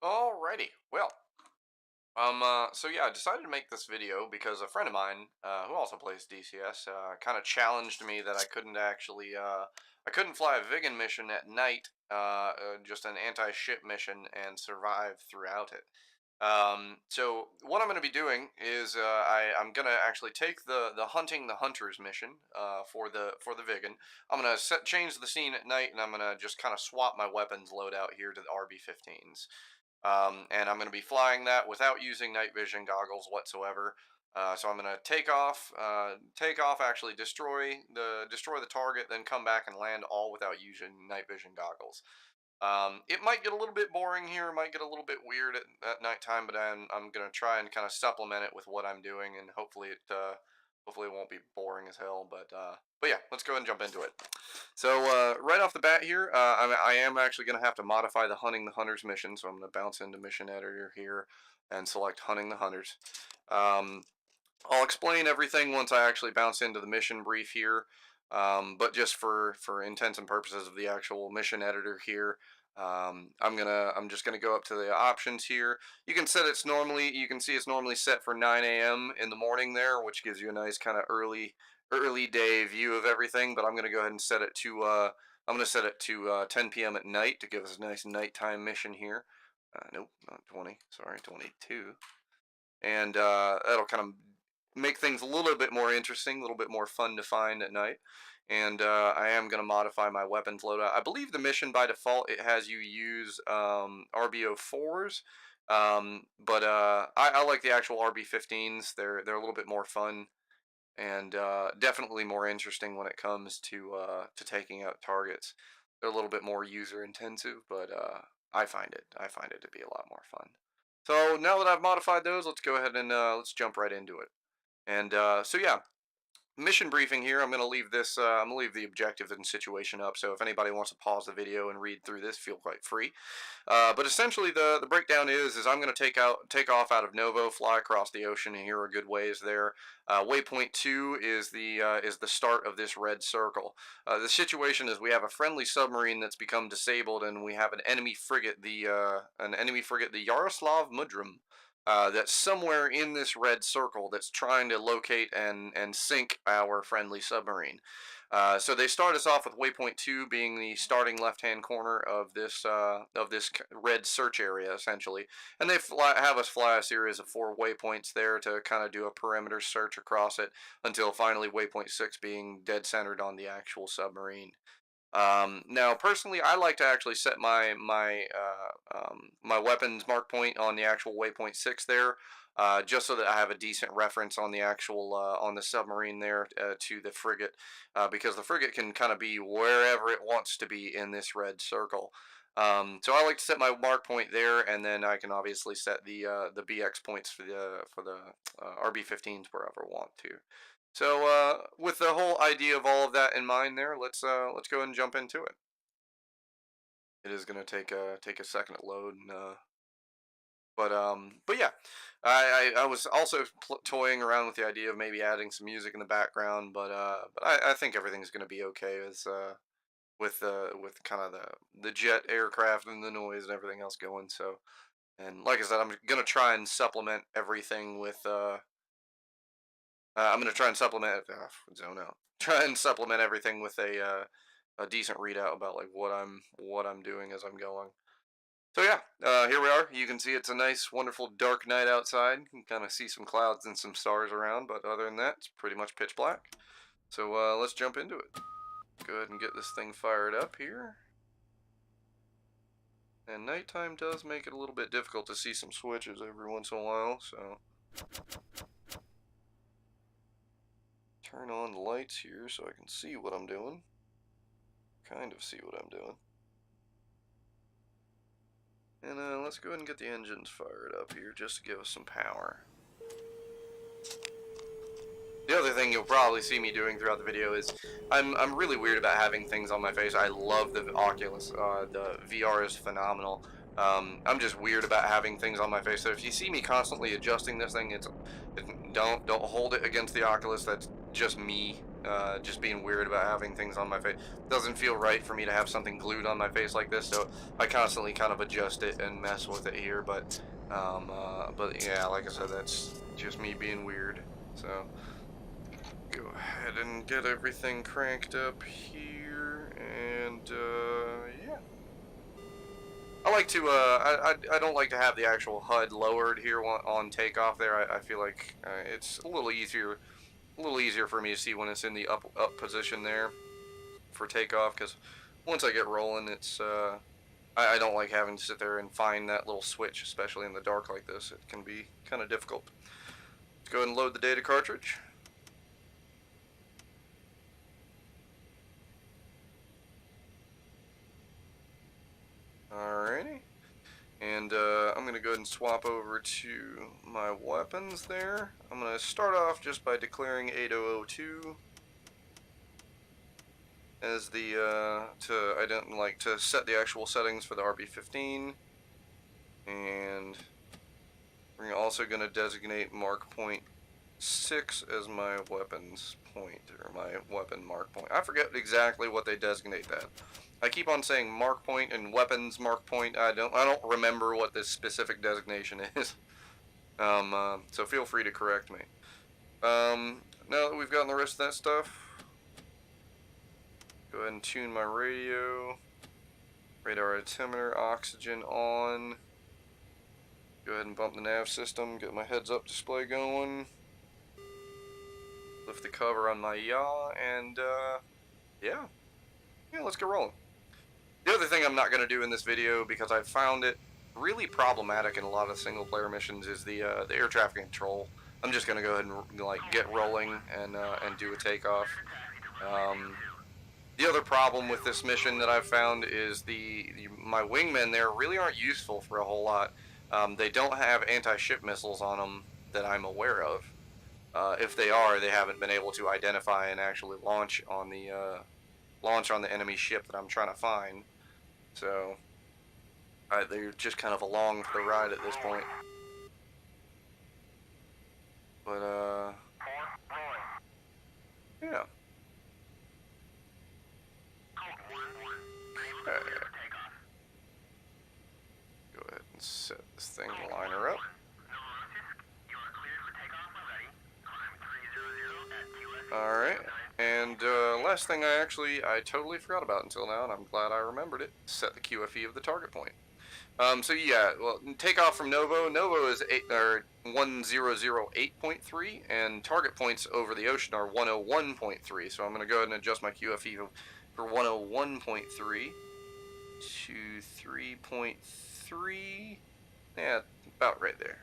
Alrighty. Well, so yeah, I decided to make this video because a friend of mine, who also plays DCS, kind of challenged me that I couldn't fly a Viggen mission at night, just an anti-ship mission, and survive throughout it. So what I'm going to be doing is I'm going to actually take the hunting the hunters mission for the Viggen. I'm going to change the scene at night, and I'm going to just kind of swap my weapons loadout here to the RB-15s. And I'm going to be flying that without using night vision goggles whatsoever. So I'm going to actually destroy the target, then come back and land all without using night vision goggles. It might get a little bit boring here, it might get a little bit weird at nighttime, but I'm going to try and kind of supplement it with what I'm doing, and hopefully it won't be boring as hell. But yeah, let's go ahead and jump into it. So right off the bat here, I am actually going to have to modify the Hunting the Hunters mission. So I'm going to bounce into Mission Editor here and select Hunting the Hunters. I'll explain everything once I actually bounce into the mission brief here. But just for intents and purposes of the actual mission editor here, I'm just gonna go up to the options here. You can set you can see it's normally set for 9 a.m. in the morning there, which gives you a nice kind of early day view of everything. But I'm gonna go ahead and set it to 10 p.m. at night to give us a nice nighttime mission here. Nope, not 20. Sorry, 22. And that'll kind of make things a little bit more interesting, a little bit more fun to find at night. And I am going to modify my weapons loadout. I believe the mission by default, it has you use RBO4s, but I like the actual RB15s. They're a little bit more fun and definitely more interesting when it comes to taking out targets. They're a little bit more user intensive, but I find it to be a lot more fun. So now that I've modified those, let's go ahead and let's jump right into it. And so yeah, mission briefing here. I'm gonna leave the objective and situation up. So if anybody wants to pause the video and read through this, feel quite free. But essentially, the breakdown is I'm gonna take off out of Novo, fly across the ocean, and here are good ways there. Waypoint 2 is the start of this red circle. The situation is we have a friendly submarine that's become disabled, and we have an enemy frigate, the Yaroslav Mudrum, that's somewhere in this red circle that's trying to locate and sink our friendly submarine. So they start us off with waypoint 2 being the starting left-hand corner of this red search area essentially, and they have us fly a series of 4 waypoints there to kind of do a perimeter search across it until finally waypoint 6 being dead centered on the actual submarine. Now, personally, I like to actually set my weapons mark point on the actual waypoint 6 there, just so that I have a decent reference on the actual on the submarine there to the frigate, because the frigate can kind of be wherever it wants to be in this red circle. So I like to set my mark point there, and then I can obviously set the BX points for the RB15s wherever I want to. So, with the whole idea of all of that in mind, there, let's go ahead and jump into it. It is gonna take a second to load, and, but yeah, I was also toying around with the idea of maybe adding some music in the background, but I think everything's gonna be okay with kind of the jet aircraft and the noise and everything else going. So, and like I said, I'm gonna try and supplement everything with I'm gonna try and supplement zone out. Try and supplement everything with a decent readout about like what I'm doing as I'm going. So yeah, here we are. You can see it's a nice, wonderful dark night outside. You can kind of see some clouds and some stars around, but other than that, it's pretty much pitch black. So let's jump into it. Go ahead and get this thing fired up here. And nighttime does make it a little bit difficult to see some switches every once in a while, so turn on the lights here so I can see what I'm doing. Kind of see what I'm doing. And let's go ahead and get the engines fired up here just to give us some power. The other thing you'll probably see me doing throughout the video is I'm really weird about having things on my face. I love the Oculus. The VR is phenomenal. I'm just weird about having things on my face. So if you see me constantly adjusting this thing, don't hold it against the Oculus. That's just me just being weird about having things on my face. Doesn't feel right for me to have something glued on my face like this, so I constantly kind of adjust it and mess with it here. But yeah, like I said, that's just me being weird. So go ahead and get everything cranked up here, and yeah. I like to, I don't like to have the actual HUD lowered here on takeoff there. I feel like it's a little easier for me to see when it's in the up position there for takeoff, because once I get rolling, it's, I don't like having to sit there and find that little switch, especially in the dark like this. It can be kind of difficult. Let's go ahead and load the data cartridge. Alrighty. And I'm going to go ahead and swap over to my weapons there. I'm going to start off just by declaring 8002 as the, to set the actual settings for the RB-15. And we're also going to designate mark point 6 as my weapons point, or my weapon mark point. I forget exactly what they designate that. I keep on saying mark point and weapons mark point. I don't remember what this specific designation is. So feel free to correct me. Now that we've gotten the rest of that stuff, go ahead and tune my radio. Radar altimeter, oxygen on. Go ahead and bump the nav system, get my heads-up display going. Lift the cover on my yaw, and yeah, let's get rolling. The other thing I'm not going to do in this video, because I've found it really problematic in a lot of single-player missions, is the air traffic control. I'm just going to go ahead and get rolling and do a takeoff. The other problem with this mission that I've found is my wingmen there really aren't useful for a whole lot. They don't have anti-ship missiles on them that I'm aware of. If they are, they haven't been able to identify and actually launch on the enemy ship that I'm trying to find. So they're just kind of along for the ride at this point. But yeah. Go ahead and set this thing to line her up. Alright, and last thing I totally forgot about until now, and I'm glad I remembered it, set the QFE of the target point. So yeah, well, takeoff from Novo. Novo is 1008.3, and target points over the ocean are 101.3, so I'm going to go ahead and adjust my QFE for 101.3 to 3.3, yeah, about right there.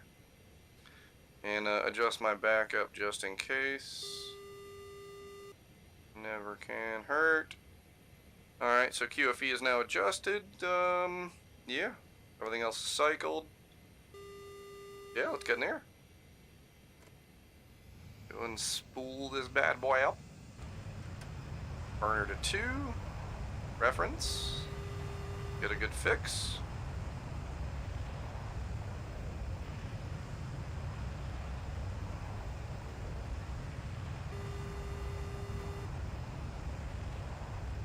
And adjust my backup just in case. Never can hurt. Alright, so QFE is now adjusted. Yeah, everything else is cycled. Yeah, let's get in there. Go and spool this bad boy up. Burner to 2. Reference. Get a good fix.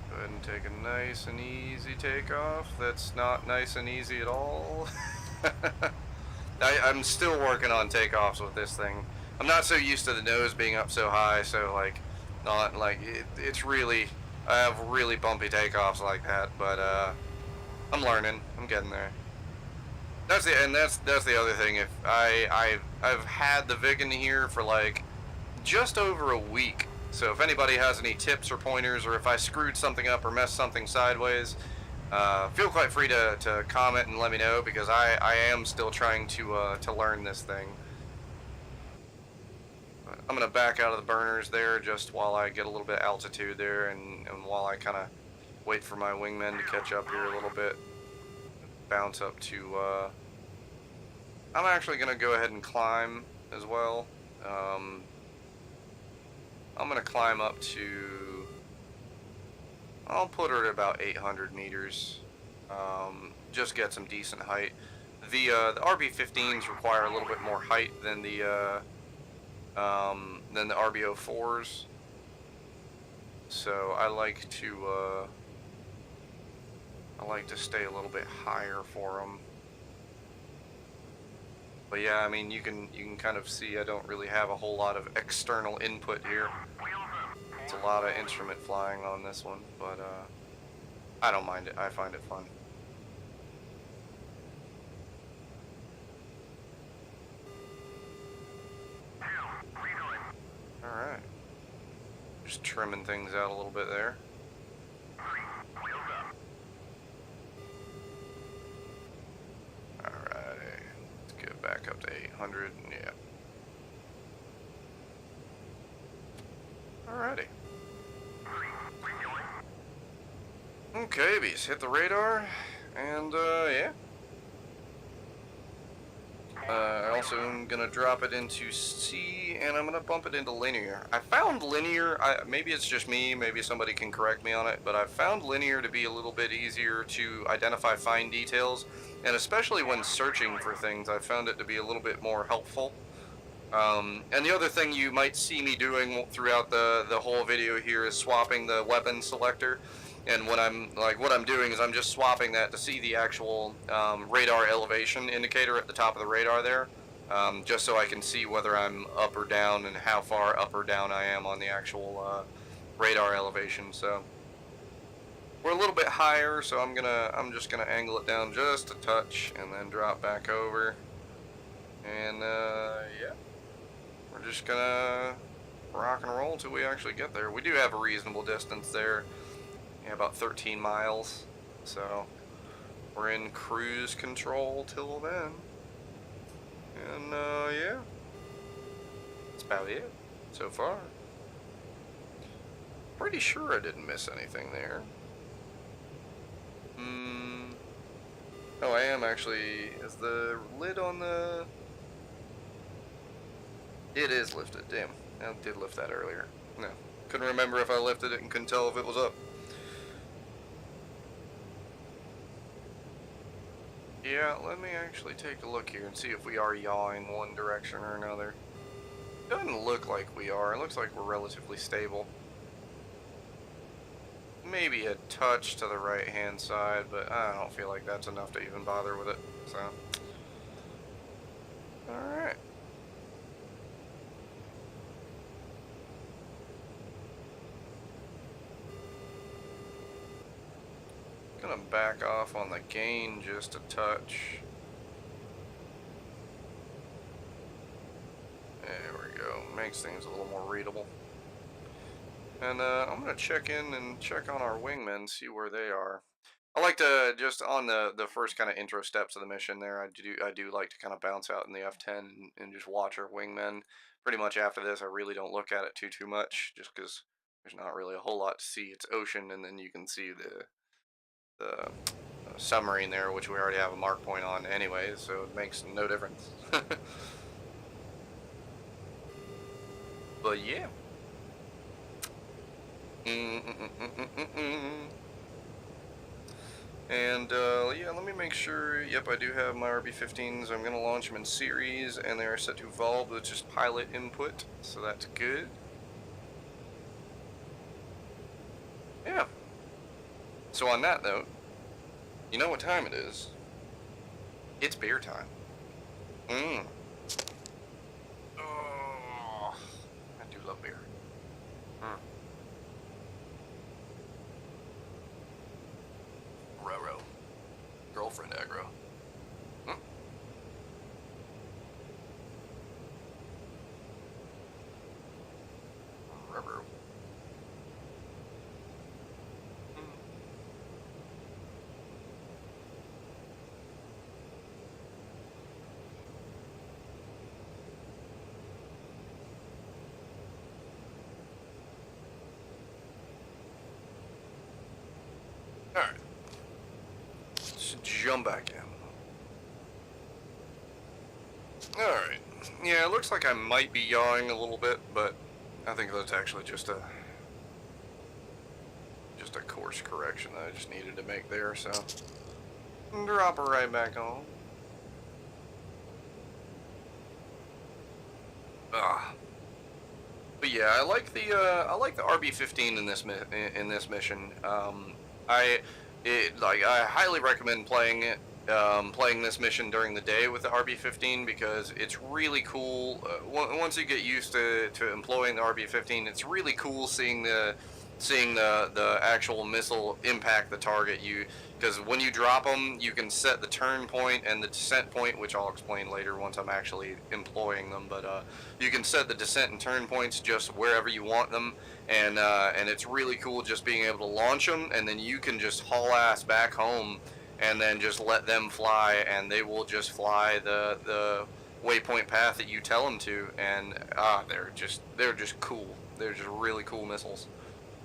Go ahead and take a nice and easy takeoff. That's not nice and easy at all. I'm still working on takeoffs with this thing. I'm not so used to the nose being up so high, so it's really, I have really bumpy takeoffs like that, but I'm learning. I'm getting there. That's the other thing. If I've had the Viggen here for like just over a week. So if anybody has any tips or pointers, or if I screwed something up or messed something sideways, feel quite free to comment and let me know, because I am still trying to learn this thing. But I'm gonna back out of the burners there just while I get a little bit of altitude there, and while I kind of wait for my wingmen to catch up here a little bit. Bounce up to. I'm actually gonna go ahead and climb as well. I'm gonna climb up to, I'll put her at about 800 meters, just get some decent height. The RB-15s require a little bit more height than the RB-04s, So I like to stay a little bit higher for them. But yeah, I mean, you can kind of see I don't really have a whole lot of external input here. It's a lot of instrument flying on this one, but I don't mind it. I find it fun. All right. Just trimming things out a little bit there. Alrighty. Let's get back up to 800. Yeah. Alrighty. Okay, bees. Hit the radar. And, yeah. I also am gonna drop it into C, and I'm gonna bump it into linear. I found linear, maybe it's just me, maybe somebody can correct me on it, but I found linear to be a little bit easier to identify fine details, and especially when searching for things, I found it to be a little bit more helpful. And the other thing you might see me doing throughout the whole video here is swapping the weapon selector. And what I'm doing is I'm just swapping that to see the actual radar elevation indicator at the top of the radar there, just so I can see whether I'm up or down and how far up or down I am on the actual radar elevation. So we're a little bit higher, so I'm just gonna angle it down just a touch and then drop back over. And yeah. We're just gonna rock and roll until we actually get there. We do have a reasonable distance there. Yeah, about 13 miles. So we're in cruise control till then. And yeah. That's about it so far. Pretty sure I didn't miss anything there. Oh, I am actually. Is the lid on the... It is lifted, damn. I did lift that earlier. No. Couldn't remember if I lifted it and couldn't tell if it was up. Yeah, let me actually take a look here and see if we are yawing one direction or another. Doesn't look like we are. It looks like we're relatively stable. Maybe a touch to the right-hand side, but I don't feel like that's enough to even bother with it, so. Alright. Gonna back off on the gain just a touch. There we go. Makes things a little more readable. And I'm gonna check in and check on our wingmen, see where they are. I like to just on the first kind of intro steps of the mission there. I do like to kind of bounce out in the F10 and just watch our wingmen. Pretty much after this, I really don't look at it too much, just because there's not really a whole lot to see. It's ocean, and then you can see the submarine there, which we already have a mark point on anyway, so it makes no difference. But yeah. And yeah, let me make sure. Yep, I do have my RB-15s. I'm gonna launch them in series, and they are set to Volv, which is pilot input, so that's good. Yeah. So on that note, you know what time it is? It's beer time. Oh, I do love beer. Roro. Girlfriend aggro. Roro. Alright. Let's jump back in. Alright. Yeah, it looks like I might be yawing a little bit, but I think that's actually just a course correction that I just needed to make there, so drop her right back on. But yeah, I like the RB-15 in in this mission. I I highly recommend playing it. Playing this mission during the day with the RB-15 because it's really cool. Once you get used to employing the RB-15, it's really cool seeing the actual missile impact the target. Because when you drop them, you can set the turn point and the descent point, which I'll explain later once I'm actually employing them. But you can set the descent and turn points just wherever you want them, and it's really cool just being able to launch them, and then you can just haul ass back home, and then just let them fly, and they will just fly the waypoint path that you tell them to, and they're just cool. They're just really cool missiles.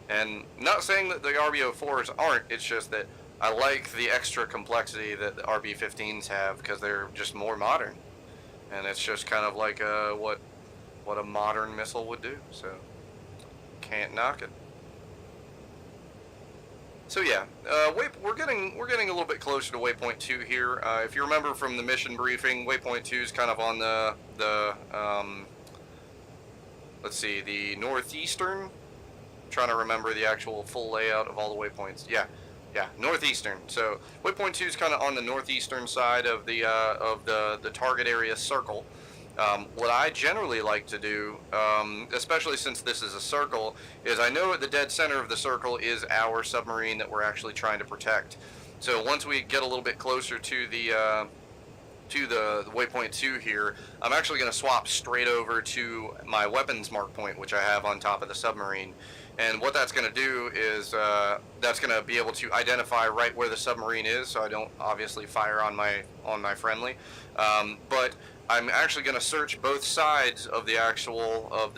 And not saying that the RB-04s aren't. It's just that I like the extra complexity that the RB-15s have because they're just more modern, and it's just kind of like what a modern missile would do. So can't knock it. So yeah, we're getting a little bit closer to waypoint 2 here. If you remember from the mission briefing, waypoint 2 is kind of on the let's see, the northeastern. I'm trying to remember the actual full layout of all the waypoints. Yeah, northeastern. So waypoint 2 is kind of on the northeastern side of the target area circle. What I generally like to do, especially since this is a circle, is I know at the dead center of the circle is our submarine that we're actually trying to protect. So once we get a little bit closer to the waypoint 2 here, I'm actually going to swap straight over to my weapons mark point, which I have on top of the submarine. And what that's going to do is that's going to be able to identify right where the submarine is, so I don't obviously fire on my friendly. But I'm actually going to search both sides of the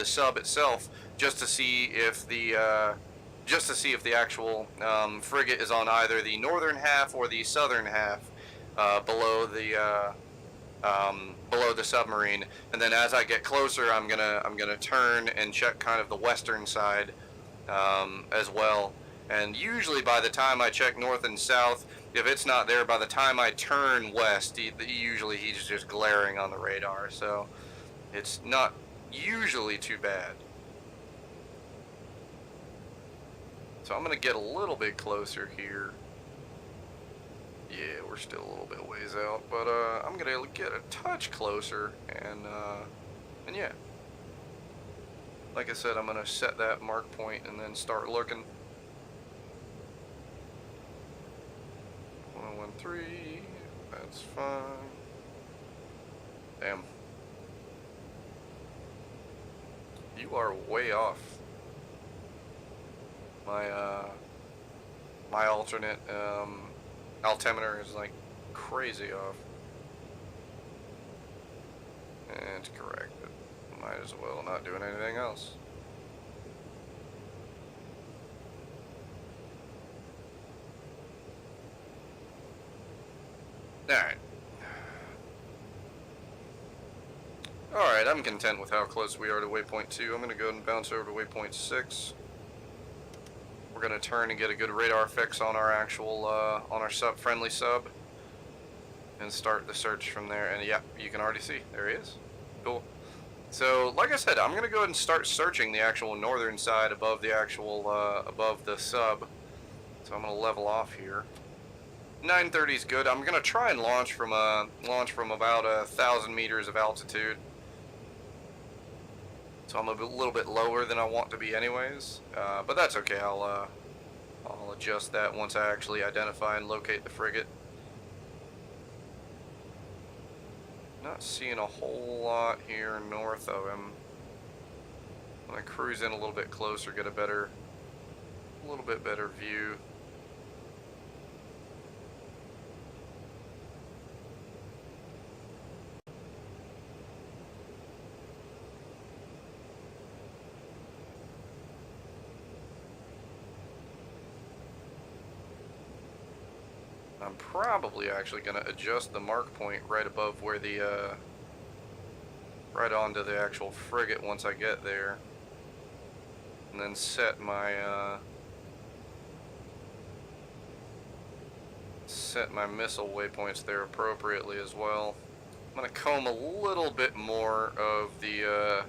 sub itself just to see if the actual frigate is on either the northern half or the southern half below the submarine. And then as I get closer, I'm gonna turn and check kind of the western side as well. And usually by the time I check north and south, if it's not there by the time I turn west, he's just glaring on the radar, so it's not usually too bad. So I'm gonna get a little bit closer here. Yeah, we're still a little bit ways out, but I'm gonna get a touch closer, and yeah. Like I said, I'm gonna set that mark point and then start looking. 1013, that's fine. Damn. You are way off. My alternate altimeter is like crazy off. And correct it. Might as well not doing anything else. Alright, I'm content with how close we are to waypoint 2. I'm going to go ahead and bounce over to waypoint 6. We're going to turn and get a good radar fix on our actual, on our friendly sub. And start the search from there. And yeah, you can already see. There he is. Cool. So, like I said, I'm going to go ahead and start searching the actual northern side above the actual, above the sub. So I'm going to level off here. 930 is good. I'm going to try and launch from about 1,000 meters of altitude. So I'm a little bit lower than I want to be anyways. But that's okay. I'll adjust that once I actually identify and locate the frigate. Not seeing a whole lot here north of him. I'm going to cruise in a little bit closer, get a little bit better view. I'm probably actually going to adjust the mark point right above where the, right onto the actual frigate once I get there. And then set my missile waypoints there appropriately as well. I'm going to comb a little bit more of the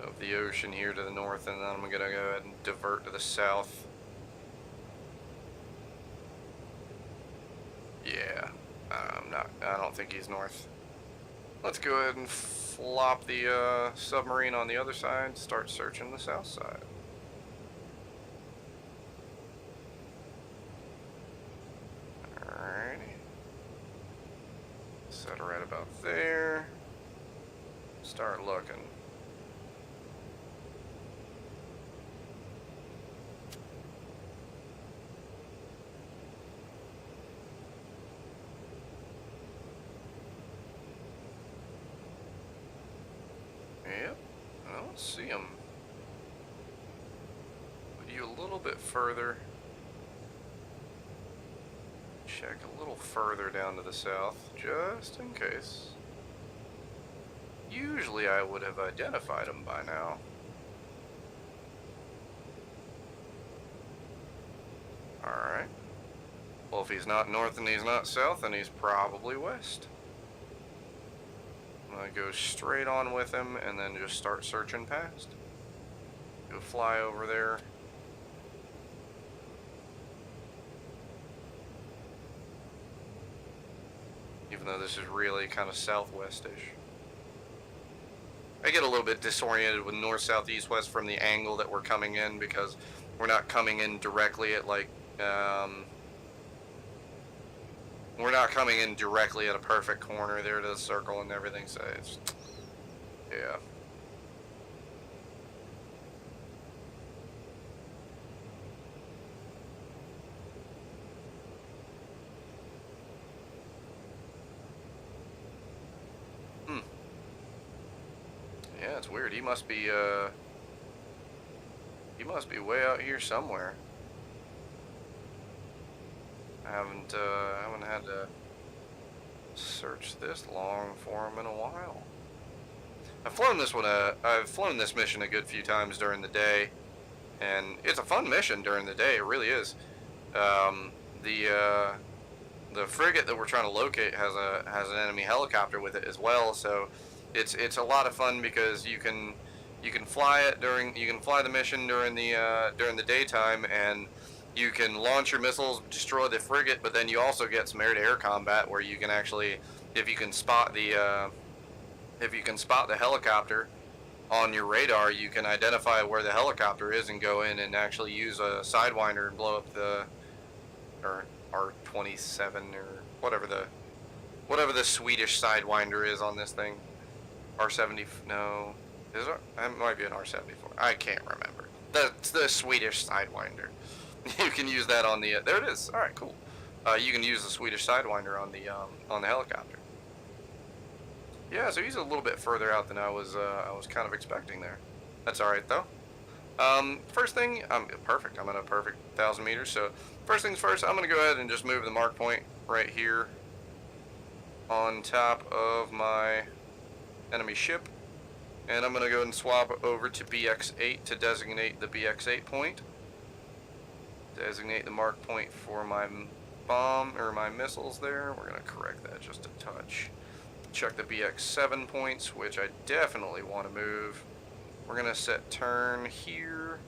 of the ocean here to the north, and then I'm gonna go ahead and divert to the south. Yeah, I don't think he's north. Let's go ahead and flop the submarine on the other side, start searching the south side. Alrighty. Set it right about there. Start looking. Yep, I don't see him. Put you a little bit further. Check a little further down to the south, just in case. Usually I would have identified him by now. Alright. Well, if he's not north and he's not south, then he's probably west. I'm gonna go straight on with him and then just start searching past. Go fly over there. Even though this is really kind of southwest-ish. I get a little bit disoriented with north, south, east, west from the angle that we're coming in, because we're not coming in directly at like, we're not coming in directly at a perfect corner there to the circle and everything, so it's, yeah. Yeah, it's weird. He must be way out here somewhere. I haven't had to search this long for him in a while. I've flown this mission a good few times during the day, and it's a fun mission during the day. It really is. The frigate that we're trying to locate has an enemy helicopter with it as well, so it's a lot of fun because you can fly it fly the mission during the daytime, and you can launch your missiles, destroy the frigate, but then you also get some air-to-air combat where you can actually, if you can spot the helicopter on your radar, you can identify where the helicopter is and go in and actually use a sidewinder and blow up the R-27 or whatever the Swedish sidewinder is on this thing. R-70, no, is it? It might be an R-74. I can't remember. That's the Swedish sidewinder. You can use that on the. There it is. All right, cool. You can use the Swedish sidewinder on the helicopter. Yeah, so he's a little bit further out than I was kind of expecting there. That's all right though. First thing, perfect. I'm at a perfect 1,000 meters. So first things first, I'm gonna go ahead and just move the mark point right here on top of my enemy ship, and I'm gonna go and swap over to BX8 to designate the BX8 point. Designate the mark point for my bomb or my missiles there. We're gonna correct that just a touch. Check the BX7 points, which I definitely want to move. We're gonna set turn here,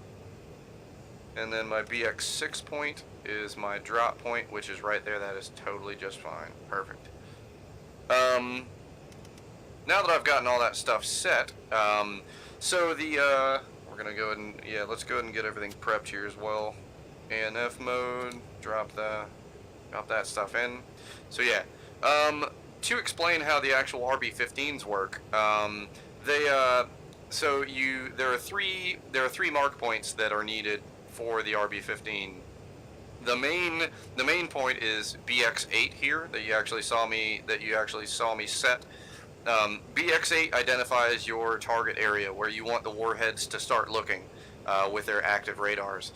and then my BX6 point is my drop point, which is right there. That is totally just fine. Perfect. Now that I've gotten all that stuff set, so we're gonna go ahead and let's go ahead and get everything prepped here as well. ANF mode, drop that stuff in. So yeah, to explain how the actual RB-15s work, there are three mark points that are needed for the RB-15. The main point is BX8 here that you actually saw me set. BX8 identifies your target area where you want the warheads to start looking with their active radars.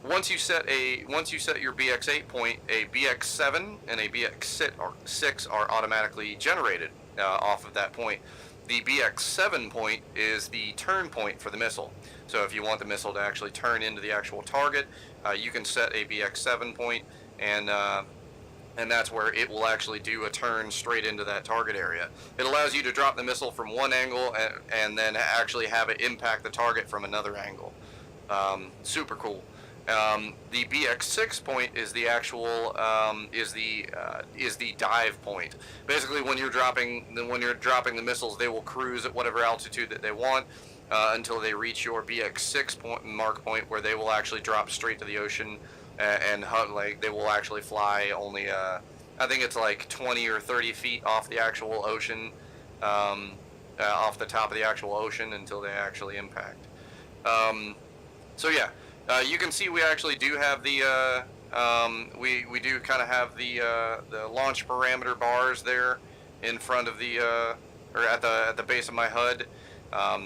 Once you set your BX8 point, a BX7 and a BX6 are automatically generated off of that point. The BX7 point is the turn point for the missile. So if you want the missile to actually turn into the actual target, you can set a BX7 point, and and that's where it will actually do a turn straight into that target area. It allows you to drop the missile from one angle and then actually have it impact the target from another angle. Super cool. The BX6 point is the actual is the dive point. Basically, when you're dropping the missiles, they will cruise at whatever altitude that they want until they reach your BX6 mark point, where they will actually drop straight to the ocean and like they will actually fly only I think it's like 20 or 30 feet off the actual ocean, off the top of the actual ocean until they actually impact. So yeah, you can see we actually do have the we do kind of have the launch parameter bars there in front of the or at the base of my HUD.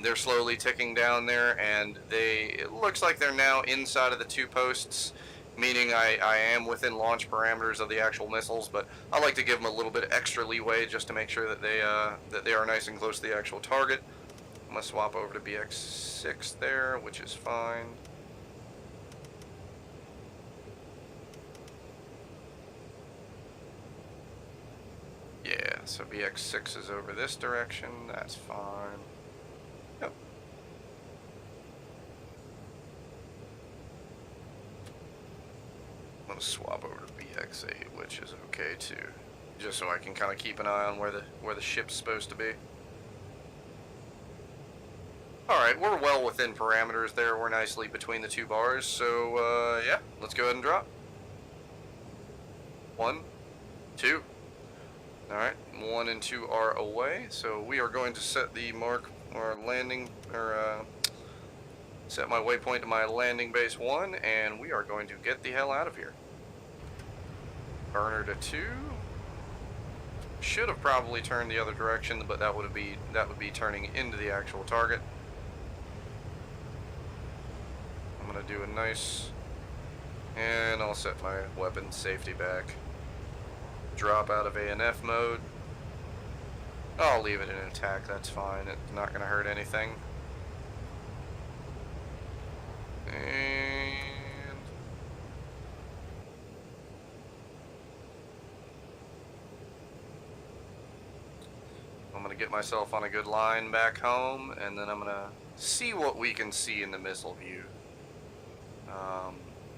They're slowly ticking down there, and it looks like they're now inside of the 2 posts, meaning I am within launch parameters of the actual missiles, but I like to give them a little bit extra leeway just to make sure that they are nice and close to the actual target. I'm gonna swap over to BX6 there, which is fine. Yeah, so BX6 is over this direction, that's fine. Yep. I'm gonna swap over to BX8, which is okay too, just so I can kind of keep an eye on where the ship's supposed to be. Alright, we're well within parameters there. We're nicely between the 2 bars, so yeah, let's go ahead and drop. 1, 2. Alright, 1 and 2 are away, so we are going to set the mark or landing, or set my waypoint to my landing base 1, and we are going to get the hell out of here. Burner to 2. Should have probably turned the other direction, but that would be turning into the actual target. I'm gonna do a nice, and I'll set my weapon safety back. Drop out of ANF mode. I'll leave it in attack, that's fine. It's not gonna hurt anything. And I'm gonna get myself on a good line back home, and then I'm gonna see what we can see in the missile view.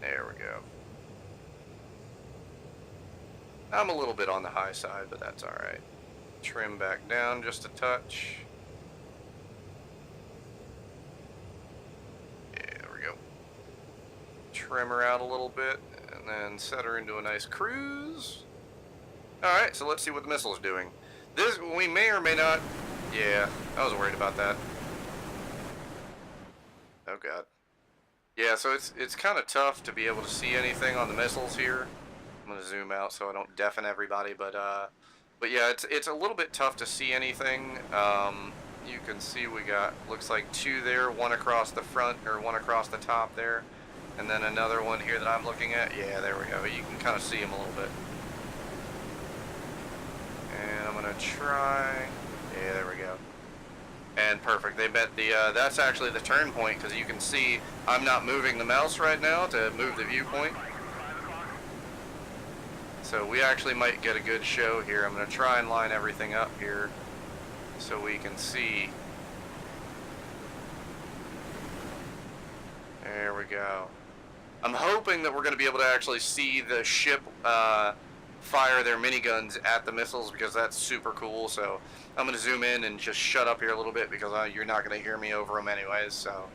There we go. I'm a little bit on the high side, but that's alright. Trim back down just a touch. Yeah, there we go. Trim her out a little bit, and then set her into a nice cruise. Alright, so let's see what the missile's doing. This, we may or may not... Yeah, I was worried about that. Oh god. Yeah, so it's kind of tough to be able to see anything on the missiles here. I'm gonna zoom out so I don't deafen everybody, but yeah, it's a little bit tough to see anything. You can see we got, looks like 2 there, 1 across the front, or 1 across the top there, and then another one here that I'm looking at. Yeah, there we go. You can kind of see them a little bit. And I'm gonna try. Yeah, there we go. And perfect. They met the. That's actually the turn point, because you can see I'm not moving the mouse right now to move the viewpoint. So we actually might get a good show here. I'm going to try and line everything up here so we can see. There we go. I'm hoping that we're going to be able to actually see the ship fire their miniguns at the missiles, because that's super cool. So I'm going to zoom in and just shut up here a little bit, because you're not going to hear me over them anyways. So.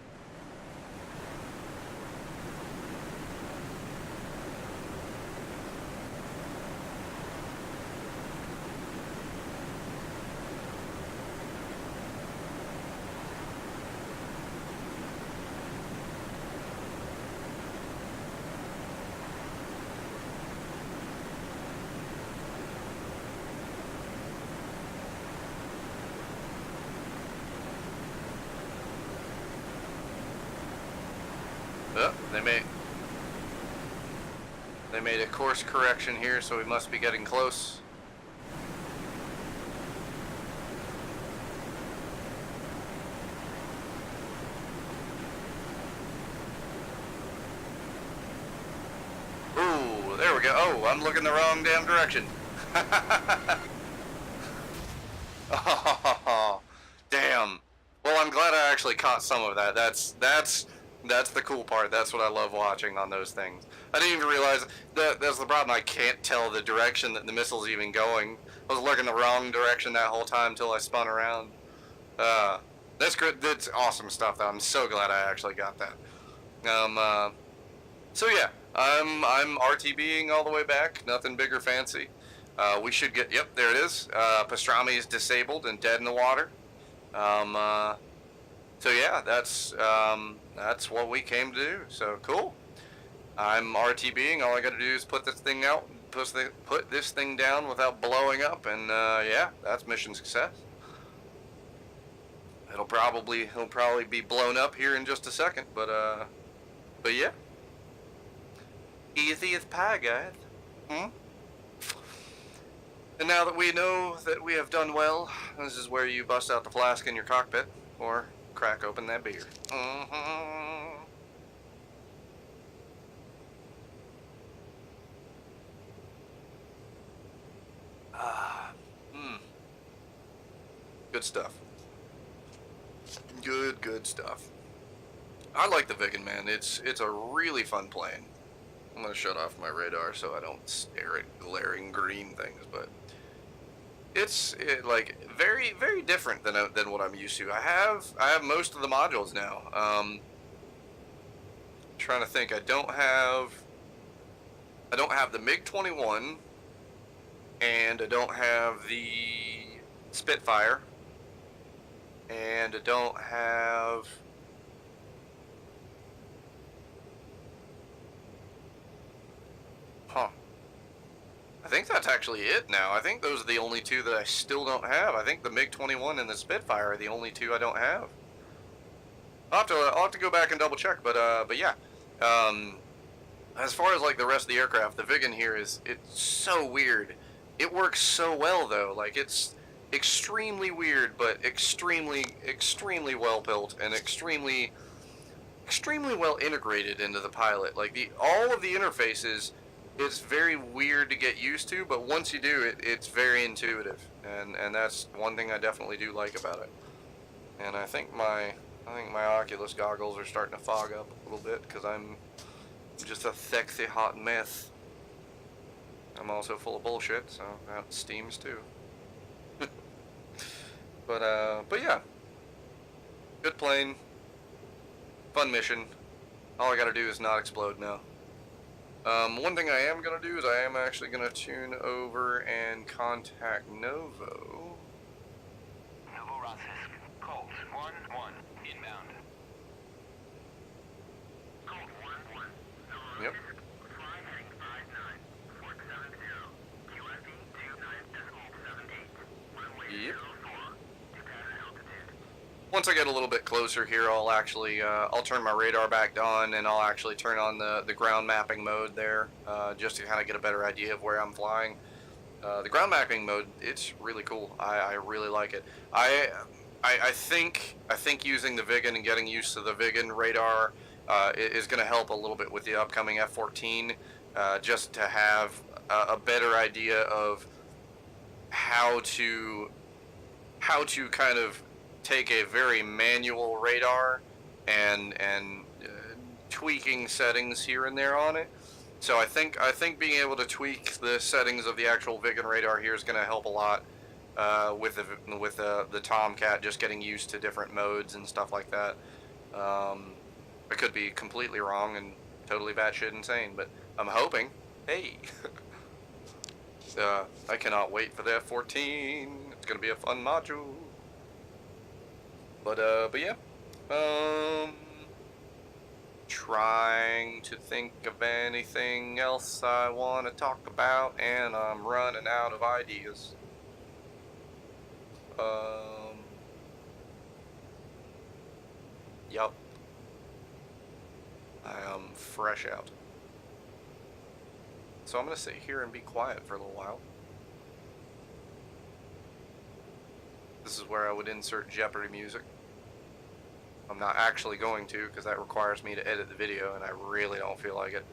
Oh, they made a course correction here, so we must be getting close. Ooh, there we go. Oh, I'm looking the wrong damn direction. Oh, damn. Well, I'm glad I actually caught some of that. That's the cool part. That's what I love watching on those things. I didn't even realize that's the problem. I can't tell the direction that the missile's even going. I was looking the wrong direction that whole time until I spun around. That's good. That's awesome stuff. I'm so glad I actually got that. So yeah, I'm RTBing all the way back. Nothing big or fancy. We should get. Yep, there it is. Pastrami is disabled and dead in the water. So yeah, that's what we came to do. So cool. I'm RTBing. All I got to do is put this thing out, put this thing down without blowing up, and yeah, that's mission success. He'll probably be blown up here in just a second, but yeah, easy as pie, guys. And now that we know that we have done well, this is where you bust out the flask in your cockpit or crack open that beer. Good stuff. Good stuff. I like the Viggen, man. It's a really fun plane. I'm gonna shut off my radar so I don't stare at glaring green things, but it's like very different than what I'm used to. I have most of the modules now. Trying to think. I don't have the MiG-21, and I don't have the Spitfire, and I don't have. Huh. I think that's actually it now. I think those are the only two that I still don't have. I think the MiG-21 and the Spitfire are the only two I don't have. I'll have to go back and double check, but yeah. As far as like the rest of the aircraft, the Viggen here it's so weird. It works so well though. Like it's extremely weird, but extremely well built and extremely well integrated into the pilot. Like all of the interfaces. It's very weird to get used to, but once you do it, it's very intuitive, and that's one thing I definitely do like about it. And I think my Oculus goggles are starting to fog up a little bit because I'm just a sexy hot mess. I'm also full of bullshit, so that steams too. But yeah, good plane, fun mission. All I gotta do is not explode now. One thing I am going to do is I am actually going to tune over and contact Novo. Novo Rossisk, Colt 1-1, inbound. Colt 1-1. Yep. Flying heading 59, 470, QFE 29.78. Runway Yep. 04, to pass altitude. Once I get a little bit closer here, I'll actually I'll turn my radar back on, and I'll actually turn on the ground mapping mode there, just to kind of get a better idea of where I'm flying. The ground mapping mode, it's really cool. I really like it. I think using the Viggen and getting used to the Viggen radar is going to help a little bit with the upcoming F-14, just to have a better idea of how to kind of take a very manual radar and tweaking settings here and there on it. So I think being able to tweak the settings of the actual Viggen radar here is going to help a lot with the Tomcat, just getting used to different modes and stuff like that. I could be completely wrong and totally batshit insane, but I'm hoping. Hey, I cannot wait for the F-14. It's going to be a fun module. But yeah, trying to think of anything else I want to talk about, and I'm running out of ideas. Yup. I am fresh out. So I'm going to sit here and be quiet for a little while. This is where I would insert Jeopardy music. I'm not actually going to, because that requires me to edit the video, and I really don't feel like it.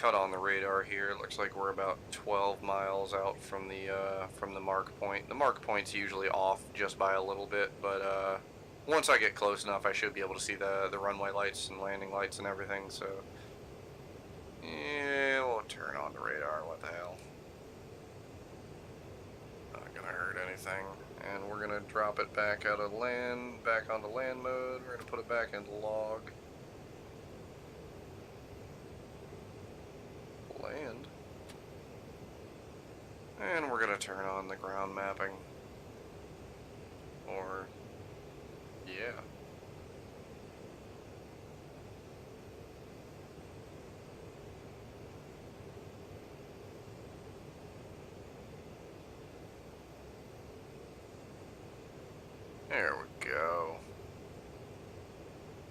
cut on the radar here. It looks like we're about 12 miles out from the mark point. The mark point's usually off just by a little bit, but once I get close enough, I should be able to see the runway lights and landing lights and everything. So yeah, we'll turn on the radar. What the hell? Not gonna hurt anything. And we're gonna drop it back out of land, back onto land mode. We're gonna put it back into log. Land. And we're gonna turn on the ground mapping. Or, yeah. There we go.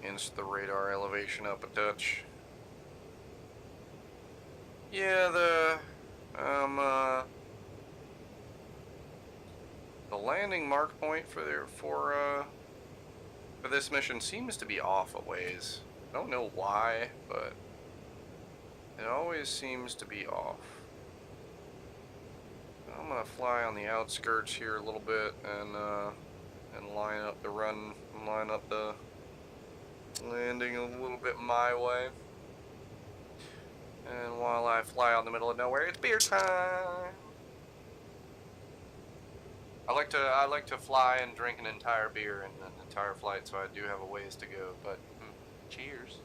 Inch the radar elevation up a touch. Yeah, the landing mark point for this mission seems to be off a ways. I don't know why, but it always seems to be off. I'm gonna fly on the outskirts here a little bit and line up the landing a little bit my way. And while I fly out in the middle of nowhere, it's beer time. I like to fly and drink an entire beer in an entire flight, so I do have a ways to go. But cheers.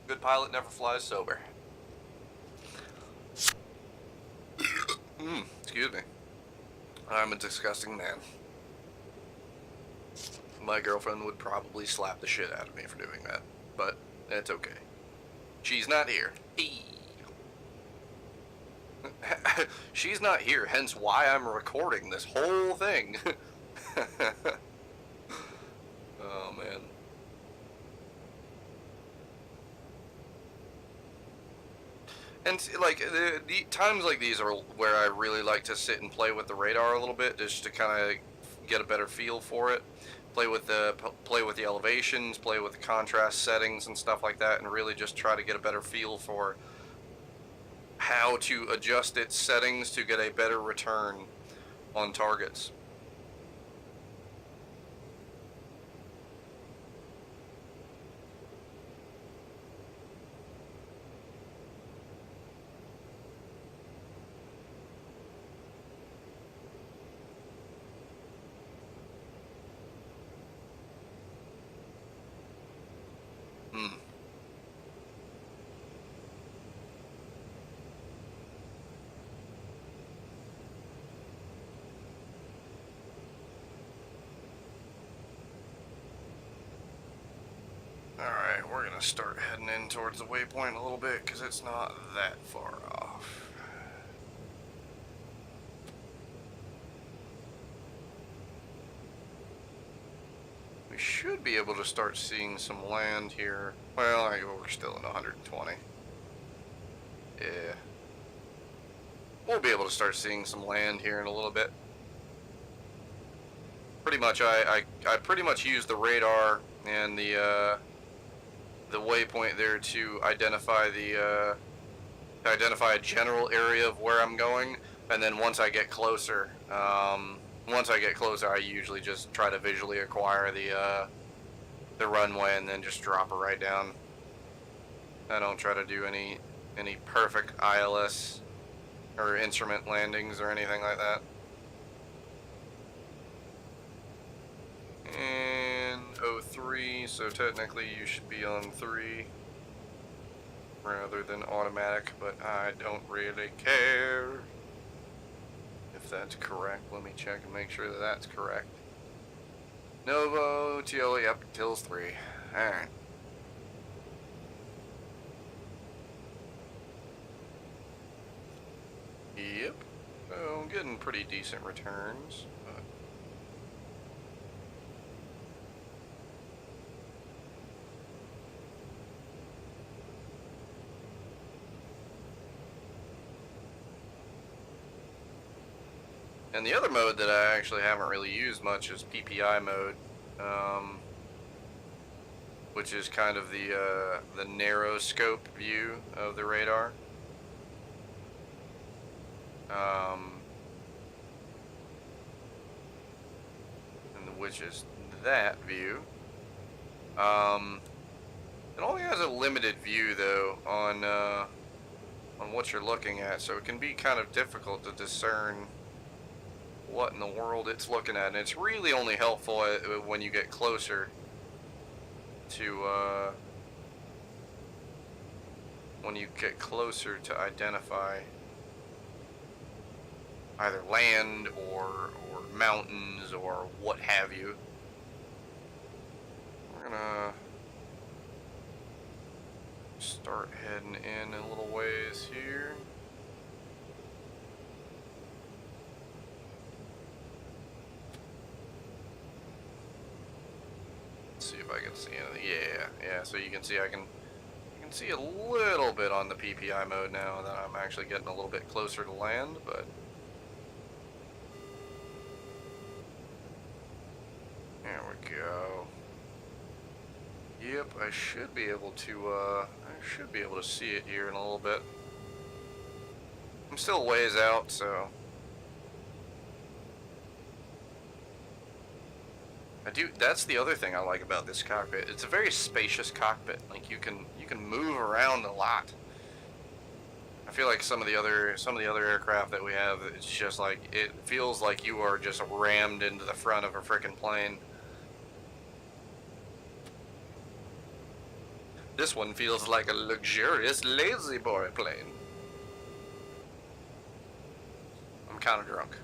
Good pilot never flies sober. Excuse me. I'm a disgusting man. My girlfriend would probably slap the shit out of me for doing that, but it's okay. She's not here. She's not here, hence why I'm recording this whole thing. Oh, man. And, like, the times like these are where I really like to sit and play with the radar a little bit, just to kind of get a better feel for it. Play with the elevations, play with the contrast settings and stuff like that, and really just try to get a better feel for how to adjust its settings to get a better return on targets. Alright, we're gonna start heading in towards the waypoint a little bit, because it's not that far off. We should be able to start seeing some land here. Well, we're still in 120. Yeah. We'll be able to start seeing some land here in a little bit. Pretty much, I pretty much use the radar and the waypoint there to identify a general area of where I'm going, and then once I get closer, I usually just try to visually acquire the runway and then just drop it right down. I don't try to do any perfect ILS or instrument landings or anything like that. And 03, so technically you should be on 3 rather than automatic, but I don't really care if that's correct. Let me check and make sure that that's correct. Novo, TL, yep, TIL's 3. Alright. Yep. So, getting pretty decent returns. And the other mode that I actually haven't really used much is PPI mode, which is kind of the narrow scope view of the radar, and which is that view. It only has a limited view though on what you're looking at, so it can be kind of difficult to discern what in the world it's looking at, and it's really only helpful when you get closer to identify either land or mountains or what have you. We're gonna start heading in a little ways here. Let's see if I can see anything. Yeah. So you can see you can see a little bit on the PPI mode now that I'm actually getting a little bit closer to land, but there we go. Yep, I should be able to see it here in a little bit. I'm still ways out, so that's the other thing I like about this cockpit. It's a very spacious cockpit. Like you can move around a lot. I feel like some of the other aircraft that we have, it's just like it feels like you are just rammed into the front of a frickin' plane. This one feels like a luxurious lazy boy plane. I'm kind of drunk.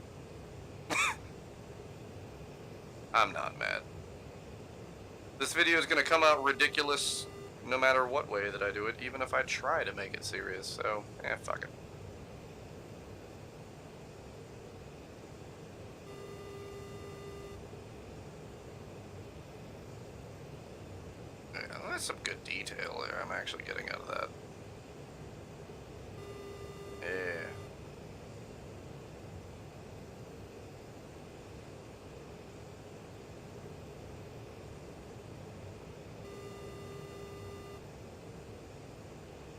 I'm not mad. This video is going to come out ridiculous no matter what way that I do it, even if I try to make it serious, so, fuck it. Yeah, that's some good detail there I'm actually getting out of that. Yeah.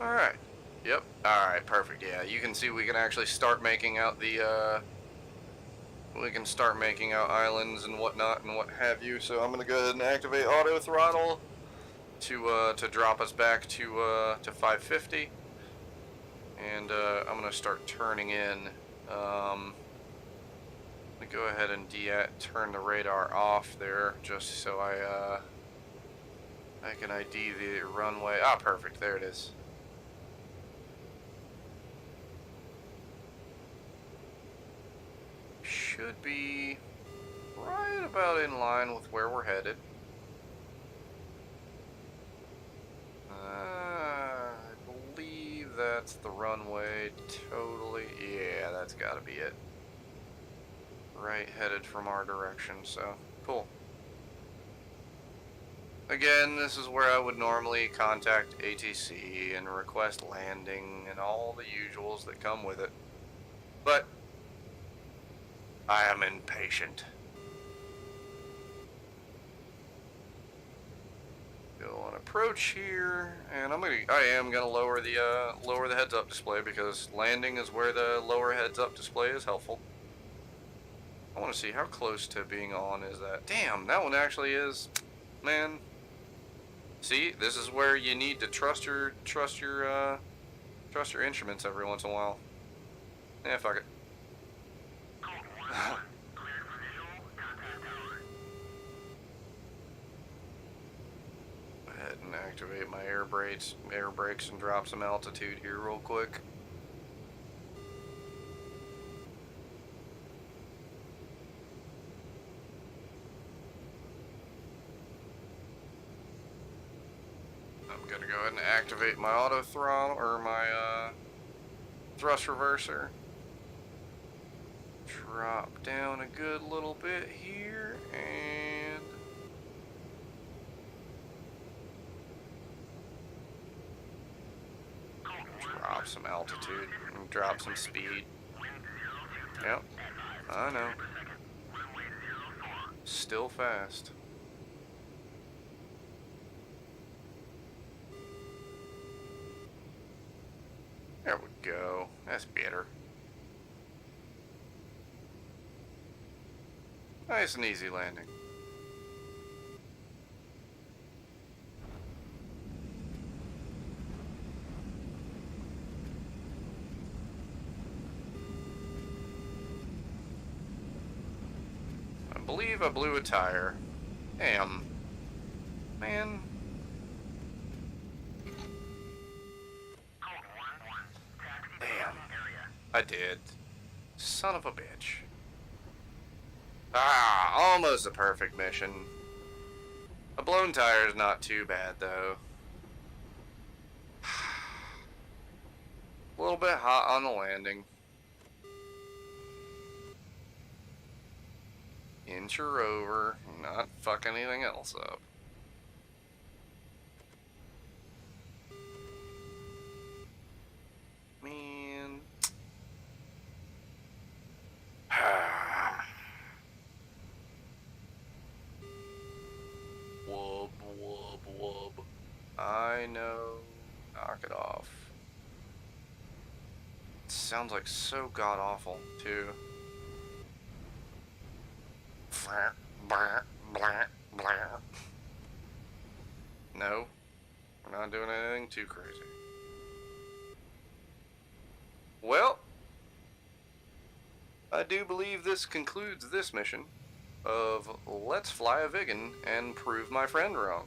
Alright. Yep. Alright, perfect. Yeah, you can see we can actually start making out the, we can start making out islands and whatnot and what have you. So I'm gonna go ahead and activate auto throttle to drop us back to 550. And, I'm gonna start turning in, let me go ahead and turn the radar off there just so I can ID the runway. Ah, perfect. There it is. Should be right about in line with where we're headed. I believe that's the runway totally. Yeah, that's gotta be it. Right headed from our direction, so cool. Again, this is where I would normally contact ATC and request landing and all the usuals that come with it. But I am impatient. Go on approach here, and I am gonna lower the heads-up display because landing is where the lower heads-up display is helpful. I want to see how close to being on is that. Damn, that one actually is, man. See, this is where you need to trust your instruments every once in a while. Yeah, fuck it. Go ahead and activate my air brakes and drop some altitude here real quick. I'm gonna go ahead and activate my auto throttle or my thrust reverser. Drop down a good little bit here and drop some altitude and drop some speed. Yep. I know. per second. Runway 04. Still fast. There we go. That's better. Nice and easy landing. I believe I blew a tire. Damn. Man. Code 1-1. Taxi to Damn. parking area. I did. Son of a bitch. Ah, almost a perfect mission. A blown tire is not too bad, though. A little bit hot on the landing. Inch her over, not fuck anything else up. Man. Wub, wub, wub. I know. Knock it off. It sounds like so god awful, too. No, we're not doing anything too crazy. Well, I do believe this concludes this mission of Let's Fly a Viggen and prove my friend wrong.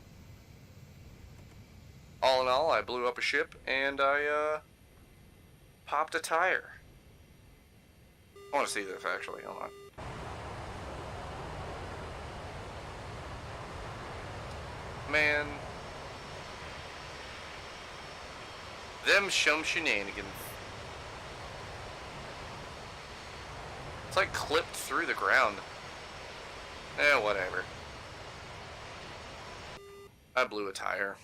All in all, I blew up a ship and I popped a tire. I want to see this actually, hold on. Man. Them shum shenanigans. It's like clipped through the ground. Eh, whatever. I blew a tire.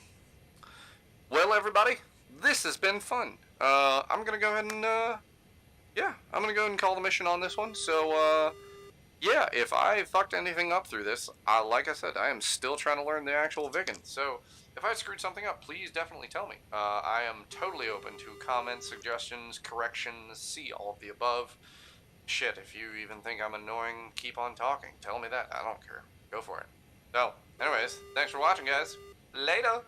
Well, everybody, this has been fun. I'm gonna go ahead and, yeah, I'm gonna go ahead and call the mission on this one. So, yeah, if I fucked anything up through this, like I said, I am still trying to learn the actual Viggen. So, if I screwed something up, please definitely tell me. I am totally open to comments, suggestions, corrections, see all of the above. Shit, if you even think I'm annoying, keep on talking. Tell me that. I don't care. Go for it. So, anyways, thanks for watching, guys. Later!